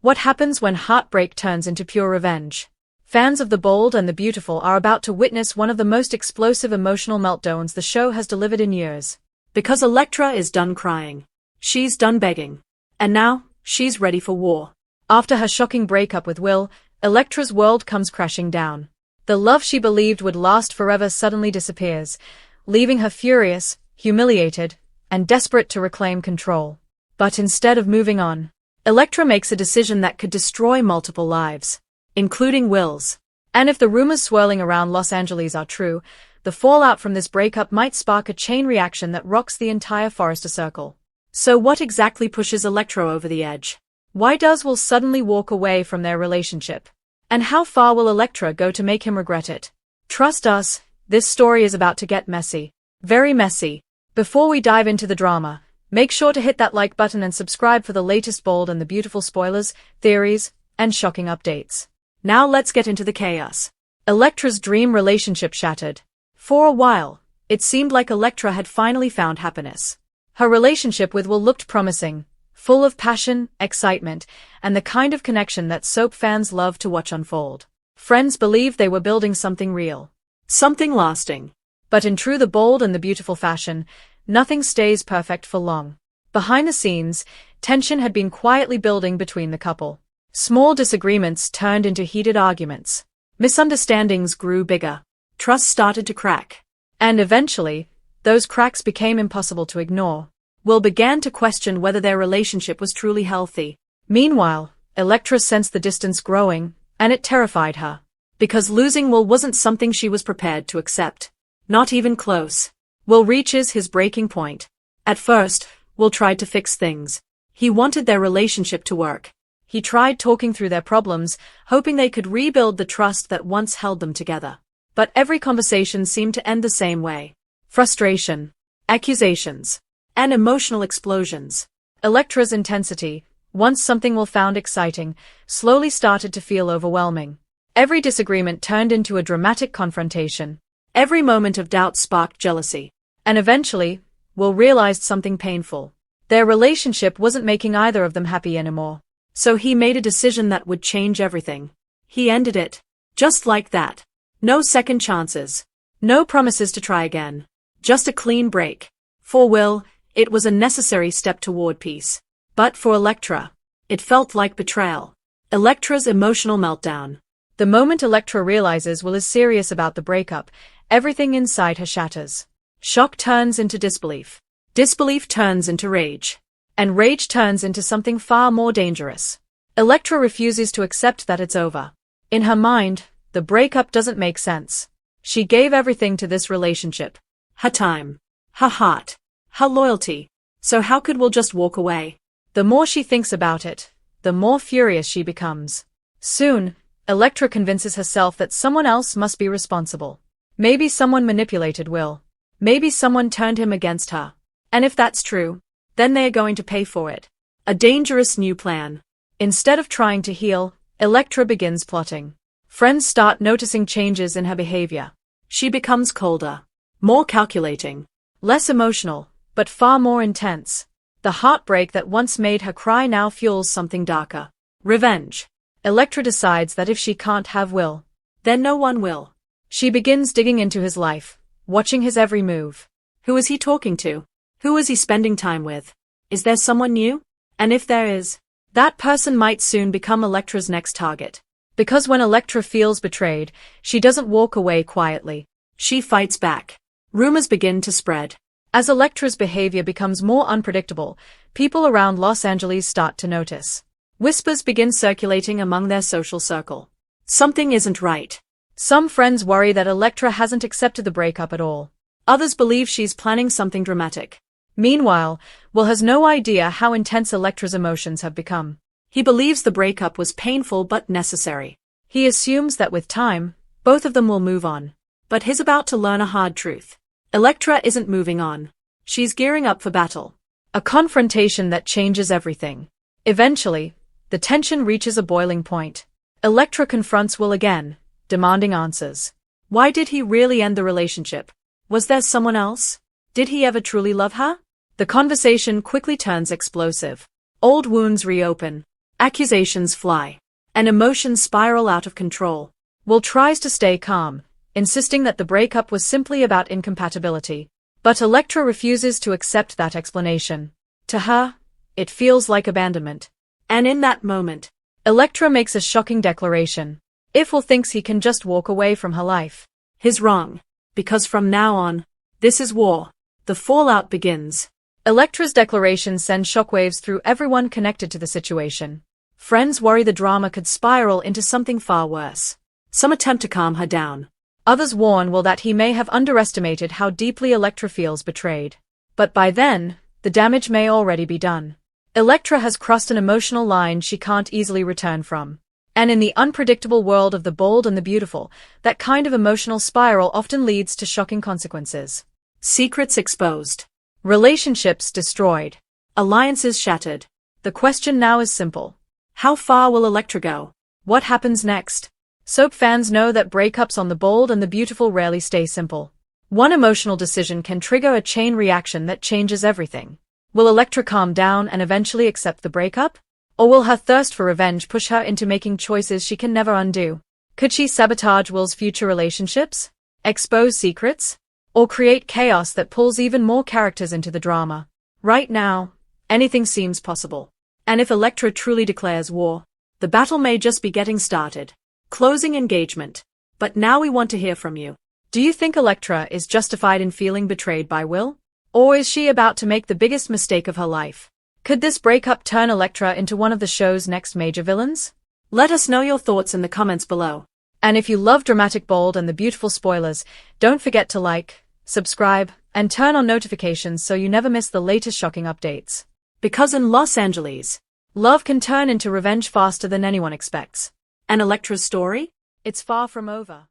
What happens when heartbreak turns into pure revenge? Fans of The Bold and the Beautiful are about to witness one of the most explosive emotional meltdowns the show has delivered in years. Because Electra is done crying. She's done begging. And now, she's ready for war. After her shocking breakup with Will, Electra's world comes crashing down. The love she believed would last forever suddenly disappears, leaving her furious, humiliated, and desperate to reclaim control. But instead of moving on, Electra makes a decision that could destroy multiple lives, including Will's. And if the rumors swirling around Los Angeles are true, the fallout from this breakup might spark a chain reaction that rocks the entire Forrester circle. So what exactly pushes Electra over the edge? Why does Will suddenly walk away from their relationship? And how far will Electra go to make him regret it? Trust us, this story is about to get messy. Very messy. Before we dive into the drama, make sure to hit that like button and subscribe for the latest Bold and the Beautiful spoilers, theories, and shocking updates. Now let's get into the chaos. Electra's dream relationship shattered. For a while, it seemed like Electra had finally found happiness. Her relationship with Will looked promising, full of passion, excitement, and the kind of connection that soap fans love to watch unfold. Friends believed they were building something real. Something lasting. But in true The Bold and the Beautiful fashion, nothing stays perfect for long. Behind the scenes, tension had been quietly building between the couple. Small disagreements turned into heated arguments. Misunderstandings grew bigger. Trust started to crack. And eventually, those cracks became impossible to ignore. Will began to question whether their relationship was truly healthy. Meanwhile, Electra sensed the distance growing, and it terrified her. Because losing Will wasn't something she was prepared to accept. Not even close. Will reaches his breaking point. At first, Will tried to fix things. He wanted their relationship to work. He tried talking through their problems, hoping they could rebuild the trust that once held them together. But every conversation seemed to end the same way. Frustration, accusations, and emotional explosions. Electra's intensity, once something Will found exciting, slowly started to feel overwhelming. Every disagreement turned into a dramatic confrontation. Every moment of doubt sparked jealousy. And eventually, Will realized something painful. Their relationship wasn't making either of them happy anymore. So he made a decision that would change everything. He ended it. Just like that. No second chances. No promises to try again. Just a clean break. For Will, it was a necessary step toward peace. But for Electra, it felt like betrayal. Electra's emotional meltdown. The moment Electra realizes Will is serious about the breakup, everything inside her shatters. Shock turns into disbelief. Disbelief turns into rage. And rage turns into something far more dangerous. Electra refuses to accept that it's over. In her mind, the breakup doesn't make sense. She gave everything to this relationship. Her time. Her heart. Her loyalty. So how could Will just walk away? The more she thinks about it, the more furious she becomes. Soon, Electra convinces herself that someone else must be responsible. Maybe someone manipulated Will. Maybe someone turned him against her. And if that's true, then they are going to pay for it. A dangerous new plan. Instead of trying to heal, Electra begins plotting. Friends start noticing changes in her behavior. She becomes colder. More calculating. Less emotional, but far more intense. The heartbreak that once made her cry now fuels something darker. Revenge. Electra decides that if she can't have Will, then no one will. She begins digging into his life, watching his every move. Who is he talking to? Who is he spending time with? Is there someone new? And if there is, that person might soon become Electra's next target. Because when Electra feels betrayed, she doesn't walk away quietly. She fights back. Rumors begin to spread. As Electra's behavior becomes more unpredictable, people around Los Angeles start to notice. Whispers begin circulating among their social circle. Something isn't right. Some friends worry that Electra hasn't accepted the breakup at all. Others believe she's planning something dramatic. Meanwhile, Will has no idea how intense Electra's emotions have become. He believes the breakup was painful but necessary. He assumes that with time, both of them will move on. But he's about to learn a hard truth. Electra isn't moving on. She's gearing up for battle. A confrontation that changes everything. Eventually, the tension reaches a boiling point. Electra confronts Will again, demanding answers. Why did he really end the relationship? Was there someone else? Did he ever truly love her? The conversation quickly turns explosive. Old wounds reopen. Accusations fly, and emotions spiral out of control. Will tries to stay calm, insisting that the breakup was simply about incompatibility. But Electra refuses to accept that explanation. To her, it feels like abandonment. And in that moment, Electra makes a shocking declaration. If Will thinks he can just walk away from her life, he's wrong. Because from now on, this is war. The fallout begins. Electra's declaration sends shockwaves through everyone connected to the situation. Friends worry the drama could spiral into something far worse. Some attempt to calm her down. Others warn Will that he may have underestimated how deeply Electra feels betrayed. But by then, the damage may already be done. Electra has crossed an emotional line she can't easily return from. And in the unpredictable world of the bold and the beautiful, that kind of emotional spiral often leads to shocking consequences. Secrets exposed. Relationships destroyed. Alliances shattered. The question now is simple. How far will Electra go? What happens next? Soap fans know that breakups on the bold and the beautiful rarely stay simple. One emotional decision can trigger a chain reaction that changes everything. Will Electra calm down and eventually accept the breakup? Or will her thirst for revenge push her into making choices she can never undo? Could she sabotage Will's future relationships? Expose secrets? Or create chaos that pulls even more characters into the drama? Right now, anything seems possible. And if Electra truly declares war, the battle may just be getting started. Closing engagement. But now we want to hear from you. Do you think Electra is justified in feeling betrayed by Will? Or is she about to make the biggest mistake of her life? Could this breakup turn Electra into one of the show's next major villains? Let us know your thoughts in the comments below. And if you love dramatic bold and the beautiful spoilers, don't forget to like, subscribe, and turn on notifications so you never miss the latest shocking updates. Because in Los Angeles, love can turn into revenge faster than anyone expects. And Electra's story? It's far from over.